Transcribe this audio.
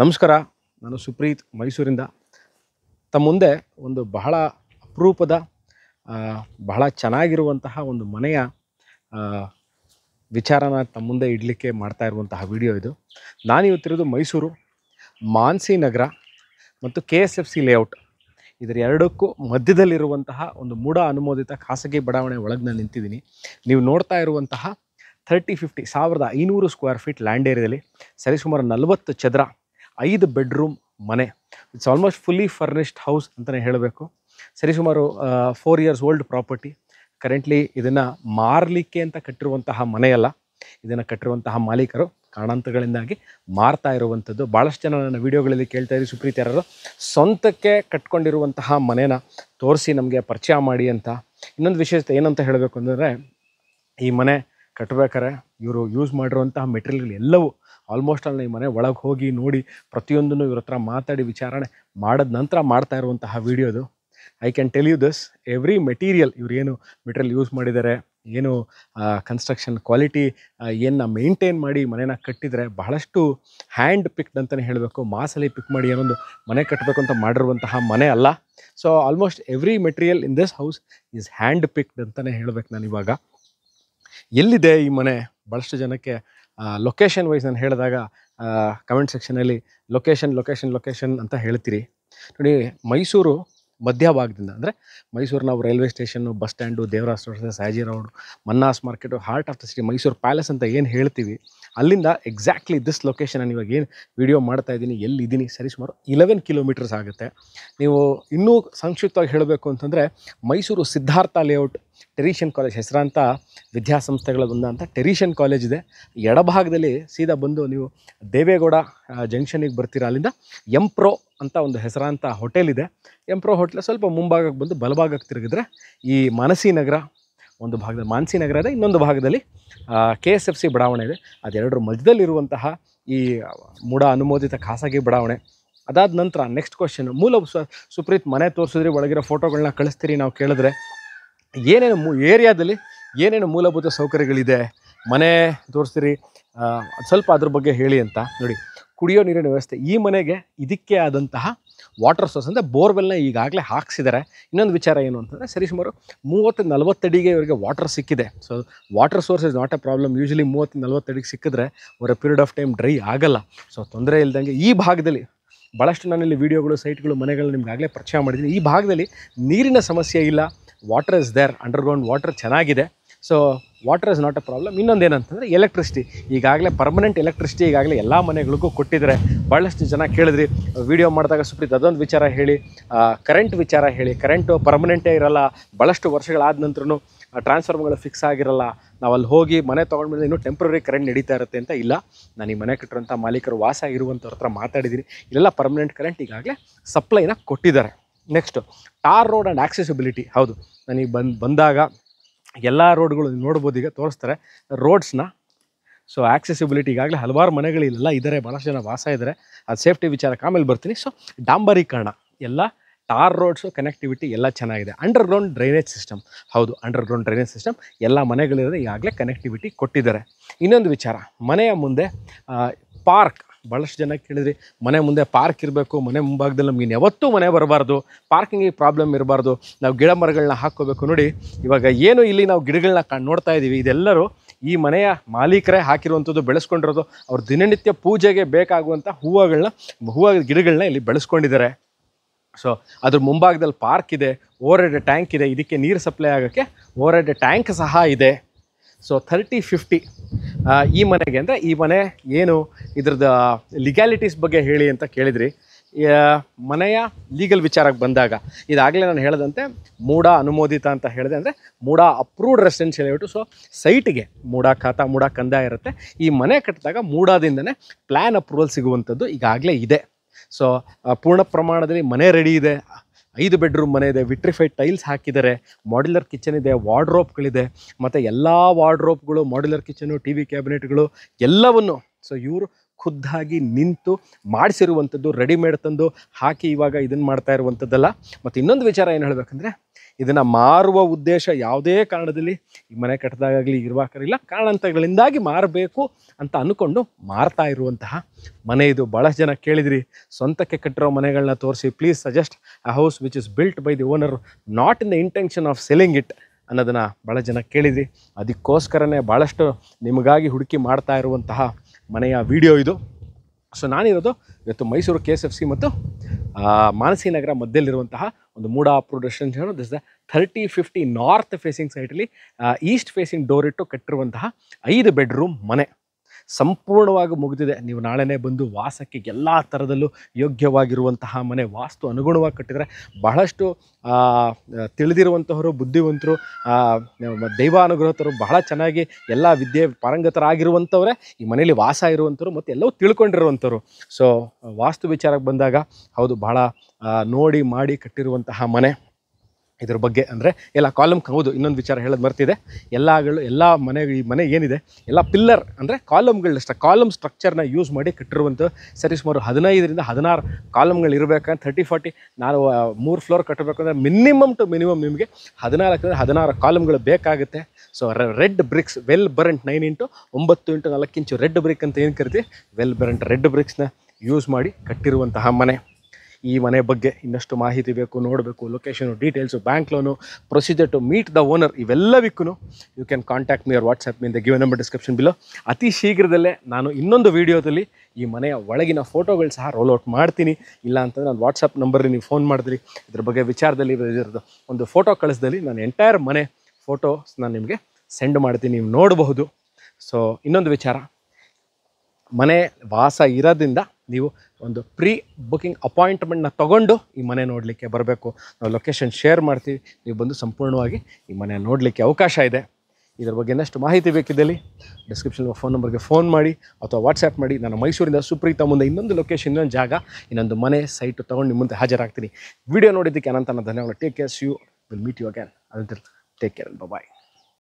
ನಮಸ್ಕಾರ. ನಾನು ಸುಪ್ರೀತ್ ಮೈಸೂರಿಂದ. ತಮ್ಮ ಮುಂದೆ ಒಂದು ಬಹಳ ಅಪರೂಪದ ಬಹಳ ಚೆನ್ನಾಗಿರುವಂತಹ ಒಂದು ಮನೆಯ ವಿಚಾರನ ತಮ್ಮ ಮುಂದೆ ಇಡಲಿಕ್ಕೆ ಮಾಡ್ತಾ ಇರುವಂತಹ ವಿಡಿಯೋ ಇದು. ನಾನಿವತ್ತಿರೋದು ಮೈಸೂರು ಮಾನ್ಸಿ ನಗರ ಮತ್ತು KSFC ಲೇಔಟ್, ಇದರ ಎರಡಕ್ಕೂ ಮಧ್ಯದಲ್ಲಿರುವಂತಹ ಒಂದು ಮೂಢ ಅನುಮೋದಿತ ಖಾಸಗಿ ಬಡಾವಣೆ ಒಳಗೆ ನಾನು ನಿಂತಿದ್ದೀನಿ. ನೀವು ನೋಡ್ತಾ ಇರುವಂತಹ 1500 ಸ್ಕ್ವೇರ್ ಫೀಟ್ ಲ್ಯಾಂಡ್ ಏರಿಯಾದಲ್ಲಿ ಸರಿಸುಮಾರು 40 ಚದರ 5 ಬೆಡ್ರೂಮ್ ಮನೆ. It's almost fully furnished house ಅಂತಲೇ ಹೇಳಬೇಕು. ಸರಿಸುಮಾರು 4 years ಓಲ್ಡ್ ಪ್ರಾಪರ್ಟಿ. ಕರೆಂಟ್ಲಿ ಇದನ್ನು ಮಾರಲಿಕ್ಕೆ ಅಂತ ಕಟ್ಟಿರುವಂತಹ ಮನೆಯಲ್ಲ, ಇದನ್ನು ಕಟ್ಟಿರುವಂತಹ ಮಾಲೀಕರು ಕಾರಣಾಂತರಗಳಿಂದಾಗಿ ಮಾರ್ತಾ ಇರುವಂಥದ್ದು. ಭಾಳಷ್ಟು ಜನ ನನ್ನ ವೀಡಿಯೋಗಳಲ್ಲಿ ಕೇಳ್ತಾ ಇದ್ದೀವಿ, ಸುಪ್ರೀತ್ ಯಾರು ಸ್ವಂತಕ್ಕೆ ಕಟ್ಕೊಂಡಿರುವಂತಹ ಮನೇನ ತೋರಿಸಿ ನಮಗೆ ಪರಿಚಯ ಮಾಡಿ ಅಂತ. ಇನ್ನೊಂದು ವಿಶೇಷತೆ ಏನಂತ ಹೇಳಬೇಕು ಅಂದರೆ, ಈ ಮನೆ ಕಟ್ಟಬೇಕಾರೆ ಇವರು ಯೂಸ್ ಮಾಡಿರುವಂತಹ ಮೆಟೀರಿಯಲ್ಗಳು ಎಲ್ಲವೂ ಆಲ್ಮೋಸ್ಟ್ ಅಲ್ಲಿ ಈ ಮನೆ ಒಳಗೆ ಹೋಗಿ ನೋಡಿ ಪ್ರತಿಯೊಂದನ್ನು ಇವ್ರ ಹತ್ರ ಮಾತಾಡಿ ವಿಚಾರಣೆ ಮಾಡಿದ ನಂತರ ಮಾಡ್ತಾ ಇರುವಂತಹ ವಿಡಿಯೋದು. I can tell you this, every material ಇವ್ರು ಏನು ಮೆಟೀರಿಯಲ್ ಯೂಸ್ ಮಾಡಿದ್ದಾರೆ, ಏನು ಕನ್ಸ್ಟ್ರಕ್ಷನ್ ಕ್ವಾಲಿಟಿ ಏನು ಮೇಂಟೈನ್ ಮಾಡಿ ಮನೇನ ಕಟ್ಟಿದರೆ ಬಹಳಷ್ಟು ಹ್ಯಾಂಡ್ ಪಿಕ್ಡ್ ಅಂತಲೇ ಹೇಳಬೇಕು. ಮಾಸಲ್ಲಿ ಪಿಕ್ ಮಾಡಿ ಏನೊಂದು ಮನೆ ಕಟ್ಟಬೇಕು ಅಂತ ಮಾಡಿರುವಂತಹ ಮನೆ ಅಲ್ಲ. So almost every material in this house is hand picked ಅಂತಲೇ ಹೇಳಬೇಕು. ನಾನು ಇವಾಗ ಎಲ್ಲಿದೆ ಈ ಮನೆ, ಭಾಳಷ್ಟು ಜನಕ್ಕೆ ಲೊಕೇಶನ್ ವೈಸ್ ನಾನು ಹೇಳಿದಾಗ ಕಮೆಂಟ್ ಸೆಕ್ಷನಲ್ಲಿ ಲೊಕೇಶನ್ ಅಂತ ಹೇಳ್ತೀರಿ. ನೋಡಿ, ಮೈಸೂರು ಮಧ್ಯಭಾಗದಿಂದ ಅಂದರೆ ಮೈಸೂರು ನಾವು railway station, bus stand, Devaraja road, ಸಾಜಿ ರೋಡ್, ಮನ್ನಾಸ್ market, heart of the city, Mysuru palace ಅಂತ ಏನು ಹೇಳ್ತೀವಿ, ಅಲ್ಲಿಂದ ಎಕ್ಸಾಕ್ಟ್ಲಿ ದಿಸ್ ಲೊಕೇಶನ್ ನಾನು ಇವಾಗ ಏನು ವಿಡಿಯೋ ಮಾಡ್ತಾ ಇದ್ದೀನಿ, ಎಲ್ಲಿದ್ದೀನಿ, ಸರಿಸುಮಾರು 11 ಕಿಲೋಮೀಟರ್ಸ್ ಆಗುತ್ತೆ. ನೀವು ಇನ್ನೂ ಸಂಕ್ಷಿಪ್ತವಾಗಿ ಹೇಳಬೇಕು ಅಂತಂದರೆ, Mysuru Siddhartha layout Teresian college ಹೆಸರಾಂತ ವಿದ್ಯಾಸಂಸ್ಥೆಗಳ ಬಂದಂಥ ಟೆರಿಷಿಯನ್ ಕಾಲೇಜ್ ಇದೆ. ಎಡಭಾಗದಲ್ಲಿ ಸೀದಾ ಬಂದು ನೀವು ದೇವೇಗೌಡ ಜಂಕ್ಷನಿಗೆ ಬರ್ತೀರಾ, ಅಲ್ಲಿಂದ ಎಂಪ್ರೋ ಅಂತ ಒಂದು ಹೆಸರಾಂತ ಹೋಟೆಲ್ ಇದೆ. ಎಂಪ್ರೋ ಹೋಟೆಲ್ ಸ್ವಲ್ಪ ಮುಂಭಾಗಕ್ಕೆ ಬಂದು ಬಲಭಾಗಕ್ಕೆ ತಿರುಗಿದ್ರೆ ಈ ಮಾನಸಿ ನಗರ ಒಂದು ಭಾಗದಲ್ಲಿ, ಮಾನಸಿ ನಗರ ಇದೆ, ಇನ್ನೊಂದು ಭಾಗದಲ್ಲಿ KSFC ಬಡಾವಣೆ ಇದೆ. ಅದೆರಡರ ಮಧ್ಯದಲ್ಲಿರುವಂತಹ ಈ ಮೂಢ ಅನುಮೋದಿತ ಖಾಸಗಿ ಬಡಾವಣೆ. ಅದಾದ ನಂತರ ನೆಕ್ಸ್ಟ್ ಕ್ವಶನ್, ಸುಪ್ರೀತ್ ಮನೆ ತೋರಿಸಿದ್ರಿ, ಒಳಗಿರೋ ಫೋಟೋಗಳನ್ನ ಕಳಿಸ್ತೀರಿ, ನಾವು ಕೇಳಿದ್ರೆ ಏನೇನು ಏರಿಯಾದಲ್ಲಿ ಏನೇನು ಮೂಲಭೂತ ಸೌಕರ್ಯಗಳಿದೆ, ಮನೆ ತೋರಿಸ್ತೀರಿ, ಸ್ವಲ್ಪ ಅದ್ರ ಬಗ್ಗೆ ಹೇಳಿ ಅಂತ. ನೋಡಿ, ಕುಡಿಯೋ ನೀರಿನ ವ್ಯವಸ್ಥೆ ಈ ಮನೆಗೆ ಇದಕ್ಕೆ ಆದಂತಹ ವಾಟರ್ ಸೋರ್ಸ್ ಅಂದರೆ ಬೋರ್ವೆಲ್ನ ಈಗಾಗಲೇ ಹಾಕ್ಸಿದ್ದಾರೆ. ಇನ್ನೊಂದು ವಿಚಾರ ಏನು ಅಂತಂದರೆ, ಸರಿಸುಮಾರು 30-40 ಅಡಿಗೆ ಇವರಿಗೆ ವಾಟರ್ ಸಿಕ್ಕಿದೆ. So water source is not a problem. Usually 30-40 ಅಡಿಗೆ ಸಿಕ್ಕಿದ್ರೆ ಅವರ ಪೀರಿಯಡ್ ಆಫ್ ಟೈಮ್ ಡ್ರೈ ಆಗಲ್ಲ. ಸೊ ತೊಂದರೆ ಇಲ್ದಂಗೆ ಈ ಭಾಗದಲ್ಲಿ ಭಾಳಷ್ಟು ನಾನಿಲ್ಲಿ ವೀಡಿಯೋಗಳು, ಸೈಟ್ಗಳು, ಮನೆಗಳು ನಿಮ್ಗಾಗಲೇ ಪರಿಚಯ ಮಾಡಿದ್ದೀನಿ. ಈ ಭಾಗದಲ್ಲಿ ನೀರಿನ ಸಮಸ್ಯೆ ಇಲ್ಲ, water is there, underground water ಚೆನ್ನಾಗಿದೆ. So water is not a problem. ಇನ್ನೊಂದು ಏನಂತಂದರೆ ಎಲೆಕ್ಟ್ರಿಸಿಟಿ, ಈಗಾಗಲೇ ಪರ್ಮನೆಂಟ್ ಎಲೆಕ್ಟ್ರಿಸಿಟಿ ಈಗಾಗಲೇ ಎಲ್ಲ ಮನೆಗಳಿಗೂ ಕೊಟ್ಟಿದ್ದಾರೆ. ಭಾಳಷ್ಟು ಜನ ಕೇಳಿದ್ರಿ ವಿಡಿಯೋ ಮಾಡಿದಾಗ, ಸುಪ್ರೀತ್ ಅದೊಂದು ವಿಚಾರ ಹೇಳಿ, ಕರೆಂಟ್ ವಿಚಾರ ಹೇಳಿ. ಕರೆಂಟು ಪರ್ಮನೆಂಟೇ ಇರಲ್ಲ, ಭಾಳಷ್ಟು ವರ್ಷಗಳಾದ ನಂತರನೂ ಟ್ರಾನ್ಸ್ಫಾರ್ಮರ್ಗಳು ಫಿಕ್ಸ್ ಆಗಿರಲ್ಲ, ನಾವು ಅಲ್ಲಿ ಹೋಗಿ ಮನೆ ತೊಗೊಂಡ್ಮೇಲೆ ಇನ್ನೂ ಟೆಂಪ್ರರಿ ಕರೆಂಟ್ ನಡೀತಾ ಇರುತ್ತೆ ಅಂತ. ಇಲ್ಲ, ನಾನು ಈ ಮನೆ ಕಟ್ಟಿರೋಂಥ ಮಾಲೀಕರು ವಾಸ ಇರುವಂಥವ್ರ ಹತ್ರ ಮಾತಾಡಿದ್ದೀನಿ, ಇಲ್ಲೆಲ್ಲ ಪರ್ಮನೆಂಟ್ ಕರೆಂಟ್ ಈಗಾಗಲೇ ಸಪ್ಲೈನ ಕೊಟ್ಟಿದ್ದಾರೆ. Next tar road and accessibility. ಹೌದು, ನನಗೆ ಬಂದಾಗ ಎಲ್ಲ ರೋಡ್ಗಳು ನೋಡ್ಬೋದು, ಈಗ ತೋರಿಸ್ತಾರೆ ರೋಡ್ಸ್ನ. ಸೊ ಆಕ್ಸೆಸಿಬಿಲಿಟಿ ಈಗಾಗಲೇ ಹಲವಾರು ಮನೆಗಳಿಲ್ಲ ಇದ್ದಾರೆ, ಭಾಳಷ್ಟು ಜನ ವಾಸ ಇದ್ದಾರೆ. ಅದು ಸೇಫ್ಟಿ ವಿಚಾರಕ್ಕೆ ಆಮೇಲೆ ಬರ್ತೀನಿ. ಸೊ ಡಾಂಬರೀಕರಣ, ಎಲ್ಲ ಟಾರ್ ರೋಡ್ಸು, ಕನೆಕ್ಟಿವಿಟಿ ಎಲ್ಲ ಚೆನ್ನಾಗಿದೆ. ಅಂಡರ್ಗ್ರೌಂಡ್ ಡ್ರೈನೇಜ್ ಸಿಸ್ಟಮ್, ಹೌದು ಅಂಡರ್ಗ್ರೌಂಡ್ ಡ್ರೈನೇಜ್ ಸಿಸ್ಟಮ್ ಎಲ್ಲ ಮನೆಗಳಿರೋದು ಈಗಾಗಲೇ ಕನೆಕ್ಟಿವಿಟಿ ಕೊಟ್ಟಿದ್ದಾರೆ. ಇನ್ನೊಂದು ವಿಚಾರ, ಮನೆಯ ಮುಂದೆ ಪಾರ್ಕ್. ಭಾಳಷ್ಟು ಜನ ಕೇಳಿದ್ರಿ, ಮನೆ ಮುಂದೆ ಪಾರ್ಕ್ ಇರಬೇಕು, ಮನೆ ಮುಂಭಾಗದಲ್ಲಿ ನಮ್ಗೆ ಯಾವತ್ತೂ ಮನೆ ಬರಬಾರ್ದು, ಪಾರ್ಕಿಂಗಿಗೆ ಪ್ರಾಬ್ಲಮ್ ಇರಬಾರ್ದು, ನಾವು ಗಿಡ ಮರಗಳನ್ನ ಹಾಕ್ಕೋಬೇಕು. ನೋಡಿ, ಇವಾಗ ಏನು ಇಲ್ಲಿ ನಾವು ಗಿಡಗಳನ್ನ ನೋಡ್ತಾ ಇದ್ದೀವಿ, ಇದೆಲ್ಲರೂ ಈ ಮನೆಯ ಮಾಲೀಕರೇ ಹಾಕಿರುವಂಥದ್ದು, ಬೆಳೆಸ್ಕೊಂಡಿರೋದು. ಅವ್ರ ದಿನನಿತ್ಯ ಪೂಜೆಗೆ ಬೇಕಾಗುವಂಥ ಹೂವು ಗಿಡಗಳನ್ನ ಇಲ್ಲಿ ಬೆಳೆಸ್ಕೊಂಡಿದ್ದಾರೆ. ಸೊ ಅದ್ರ ಮುಂಭಾಗದಲ್ಲಿ ಪಾರ್ಕ್ ಇದೆ, ಓವರ್ ಹೆಡ್ ಟ್ಯಾಂಕ್ ಇದೆ, ಇದಕ್ಕೆ ನೀರು ಸಪ್ಲೈ ಆಗೋಕ್ಕೆ ಓವರ್ ಹೆಡ್ ಟ್ಯಾಂಕ್ ಸಹ ಇದೆ. ಸೊ 30-50 ಈ ಮನೆಗೆ. ಅಂದರೆ ಈ ಮನೆ ಏನು ಇದ್ರದ್ದು ಲೀಗ್ಯಾಲಿಟೀಸ್ ಬಗ್ಗೆ ಹೇಳಿ ಅಂತ ಕೇಳಿದ್ರಿ. ಮನೆಯ ಲೀಗಲ್ ವಿಚಾರಕ್ಕೆ ಬಂದಾಗ, ಇದಾಗಲೇ ನಾನು ಹೇಳಿದಂತೆ ಮೂಢ ಅನುಮೋದಿತ ಅಂತ ಹೇಳಿದೆ, ಅಂದರೆ ಮೂಢ ಅಪ್ರೂವ್ಡ್ ರೆಸಿಡೆನ್ಷಿಯಲ್ ಲೇಔಟು. ಸೊ ಸೈಟ್ಗೆ ಮೂಢ ಖಾತಾ, ಮೂಢ ಕಂದಾಯ ಇರುತ್ತೆ. ಈ ಮನೆ ಕಟ್ಟಿದಾಗ ಮೂಢದಿಂದನೇ ಪ್ಲ್ಯಾನ್ ಅಪ್ರೂವಲ್ ಸಿಗುವಂಥದ್ದು ಈಗಾಗಲೇ ಇದೆ. ಸೊ ಪೂರ್ಣ ಪ್ರಮಾಣದಲ್ಲಿ ಮನೆ ರೆಡಿ ಇದೆ. 5 ಬೆಡ್ರೂಮ್ ಮನೆ ಇದೆ, ವಿಟ್ರಿಫೈಡ್ ಟೈಲ್ಸ್ ಹಾಕಿದ್ದಾರೆ, ಮಾಡ್ಯುಲರ್ ಕಿಚನ್ ಇದೆ, ವಾರ್ಡ್ರೋಬ್ಗಳಿದೆ, ಮತ್ತು ಎಲ್ಲ ವಾರ್ಡ್ರೋಬ್ಗಳು, ಮಾಡ್ಯುಲರ್ ಕಿಚನು, TV ಕ್ಯಾಬಿನೆಟ್ಗಳು ಎಲ್ಲವನ್ನು ಸೊ ಇವರು ಖುದ್ದಾಗಿ ನಿಂತು ಮಾಡಿಸಿರುವಂಥದ್ದು, ರೆಡಿಮೇಡ್ ತಂದು ಹಾಕಿ ಇವಾಗ ಇದನ್ನು ಮಾಡ್ತಾ ಇರುವಂಥದ್ದಲ್ಲ. ಮತ್ತು ಇನ್ನೊಂದು ವಿಚಾರ ಏನು ಹೇಳಬೇಕಂದ್ರೆ, ಇದನ್ನು ಮಾರುವ ಉದ್ದೇಶ ಯಾವುದೇ ಕಾರಣದಲ್ಲಿ ಈ ಮನೆ ಕಟ್ಟಿದಾಗಲಿ ಇರಬೇಕಾಗಿಲ್ಲ, ಕಾರಣಾಂತರಗಳಿಂದಾಗಿ ಮಾರಬೇಕು ಅಂತ ಅಂದ್ಕೊಂಡು ಮಾರ್ತಾ ಇರುವಂತಹ ಮನೆ ಇದು. ಭಾಳಷ್ಟು ಜನ ಕೇಳಿದ್ರಿ ಸ್ವಂತಕ್ಕೆ ಕಟ್ಟಿರೋ ಮನೆಗಳನ್ನ ತೋರಿಸಿ, please suggest a house which is built by the owner not in the intention of selling it ಅನ್ನೋದನ್ನು ಭಾಳ ಜನ ಕೇಳಿದ್ರಿ. ಅದಕ್ಕೋಸ್ಕರನೇ ಭಾಳಷ್ಟು ನಿಮಗಾಗಿ ಹುಡುಕಿ ಮಾಡ್ತಾ ಇರುವಂತಹ ಮನೆಯ ವಿಡಿಯೋ ಇದು. ಸೊ ನಾನಿರೋದು ಇವತ್ತು ಮೈಸೂರು KSFC ಮತ್ತು ಮಾನಸಿ ನಗರ ಮಧ್ಯದಲ್ಲಿರುವಂತಹ ಒಂದು ಮೂಡಾಪುರ residential. This the 3050 north facing ಸೈಟಲ್ಲಿ ಈಸ್ಟ್ ಫೇಸಿಂಗ್ ಡೋರ್ ಇಟ್ಟು ಕಟ್ಟಿರುವಂತಹ 5 ಬೆಡ್ರೂಮ್ ಮನೆ ಸಂಪೂರ್ಣವಾಗಿ ಮುಗಿದಿದೆ. ನೀವು ನಾಳೆನೇ ಬಂದು ವಾಸಕ್ಕೆ ಎಲ್ಲ ಥರದಲ್ಲೂ ಯೋಗ್ಯವಾಗಿರುವಂತಹ ಮನೆ, ವಾಸ್ತು ಅನುಗುಣವಾಗಿ ಕಟ್ಟಿದರೆ ಬಹಳಷ್ಟು ತಿಳಿದಿರುವಂಥವರು, ಬುದ್ಧಿವಂತರು, ದೈವಾನುಗ್ರಹತರು, ಬಹಳ ಚೆನ್ನಾಗಿ ಎಲ್ಲ ವಿದ್ಯೆ ಪಾರಂಗತರಾಗಿರುವಂಥವರೇ ಈ ಮನೇಲಿ ವಾಸ ಇರುವಂಥವ್ರು ಮತ್ತು ಎಲ್ಲವೂ ತಿಳ್ಕೊಂಡಿರುವಂಥವ್ರು. ಸೊ ವಾಸ್ತು ವಿಚಾರಕ್ಕೆ ಬಂದಾಗ ಹೌದು, ಬಹಳ ನೋಡಿ ಮಾಡಿ ಕಟ್ಟಿರುವಂತಹ ಮನೆ. ಇದ್ರ ಬಗ್ಗೆ ಅಂದರೆ ಎಲ್ಲ ಕಾಲಮ್, ಹೌದು ಇನ್ನೊಂದು ವಿಚಾರ ಹೇಳೋದು ಮರ್ತಿದೆ, ಎಲ್ಲ ಈ ಮನೆ ಏನಿದೆ ಎಲ್ಲ ಪಿಲ್ಲರ್ ಅಂದರೆ ಕಾಲಮ್ ಸ್ಟ್ರಕ್ಚರ್ನ ಯೂಸ್ ಮಾಡಿ ಕಟ್ಟಿರುವಂಥ ಸರಿಸುಮಾರು 15ರಿಂದ 16 ಕಾಲಮ್ಗಳು ಇರಬೇಕಂತ 30-40. ನಾನು 3 ಫ್ಲೋರ್ ಕಟ್ಟಬೇಕಂದ್ರೆ ಮಿನಿಮಮ್ ನಿಮಗೆ 14ರಿಂದ 16 ಕಾಲಮ್ಗಳು ಬೇಕಾಗುತ್ತೆ. So red bricks, well burnt 9x9 red brick ಅಂತ ಏನು ಕರಿತೀವಿ, ವೆಲ್ ಬರೆಂಟ್ ರೆಡ್ ಬ್ರಿಕ್ಸ್ನ ಯೂಸ್ ಮಾಡಿ ಕಟ್ಟಿರುವಂತಹ ಮನೆ. ಈ ಮನೆ ಬಗ್ಗೆ ಇನ್ನಷ್ಟು ಮಾಹಿತಿ ಬೇಕು, ನೋಡಬೇಕು, location, details, bank loan, procedure to meet the owner, ಇವೆಲ್ಲವಿಕ್ಕೂ you can contact me or WhatsApp me in the given number description below. ಅತಿ ಶೀಘ್ರದಲ್ಲೇ ನಾನು ಇನ್ನೊಂದು ವೀಡಿಯೋದಲ್ಲಿ ಈ ಮನೆಯ ಒಳಗಿನ ಫೋಟೋಗಳು ಸಹ ರೋಲ್ಔಟ್ ಮಾಡ್ತೀನಿ. ಇಲ್ಲ ಅಂತಂದರೆ ನಾನು ವಾಟ್ಸಪ್ ನಂಬರ್ಗೆ ನೀವು ಫೋನ್ ಮಾಡಿದ್ರಿ ಇದ್ರ ಬಗ್ಗೆ ವಿಚಾರದಲ್ಲಿ ಇದ್ರದ್ದು ಒಂದು ಫೋಟೋ ಕಳಿಸ್ದಲ್ಲಿ ನಾನು ಎಂಟೈರ್ ಮನೆ ಫೋಟೋಸ್ ನಾನು ನಿಮಗೆ ಸೆಂಡ್ ಮಾಡ್ತೀನಿ, ನೀವು ನೋಡಬಹುದು. ಸೊ ಇನ್ನೊಂದು ವಿಚಾರ, ಮನೆ ವಾಸ ಇರೋದ್ರಿಂದ ನೀವು ಒಂದು ಪ್ರೀ ಬುಕಿಂಗ್ ಅಪಾಯಿಂಟ್ಮೆಂಟ್ನ ತೊಗೊಂಡು ಈ ಮನೆ ನೋಡಲಿಕ್ಕೆ ಬರಬೇಕು. ನಾವು ಲೊಕೇಶನ್ ಶೇರ್ ಮಾಡ್ತೀವಿ, ನೀವು ಬಂದು ಸಂಪೂರ್ಣವಾಗಿ ಈ ಮನೆ ನೋಡಲಿಕ್ಕೆ ಅವಕಾಶ ಇದೆ. ಇದ್ರ ಬಗ್ಗೆ ಇನ್ನಷ್ಟು ಮಾಹಿತಿ ಬೇಕಿದ್ದಲ್ಲಿ ಡಿಸ್ಕ್ರಿಪ್ಷನ್ ಫೋನ್ ನಂಬರ್ಗೆ ಫೋನ್ ಮಾಡಿ ಅಥವಾ ವಾಟ್ಸ್ಯಾಪ್ ಮಾಡಿ. ನಾನು ಮೈಸೂರಿಂದ ಸುಪ್ರೀತ ಮುಂದೆ ಇನ್ನೊಂದು ಲೊಕೇಶನ್, ಇನ್ನೊಂದು ಜಾಗ, ಇನ್ನೊಂದು ಮನೆ ಸೈಟು ತೊಗೊಂಡು ನಿಮ್ಮ ಮುಂದೆ ಹಾಜರಾಗ್ತೀನಿ. ವಿಡಿಯೋ ನೋಡಿದ್ದಕ್ಕೆ ಅನಂತ ಧನ್ಯವಾದ. Take care, you will meet you again. Take care, bye.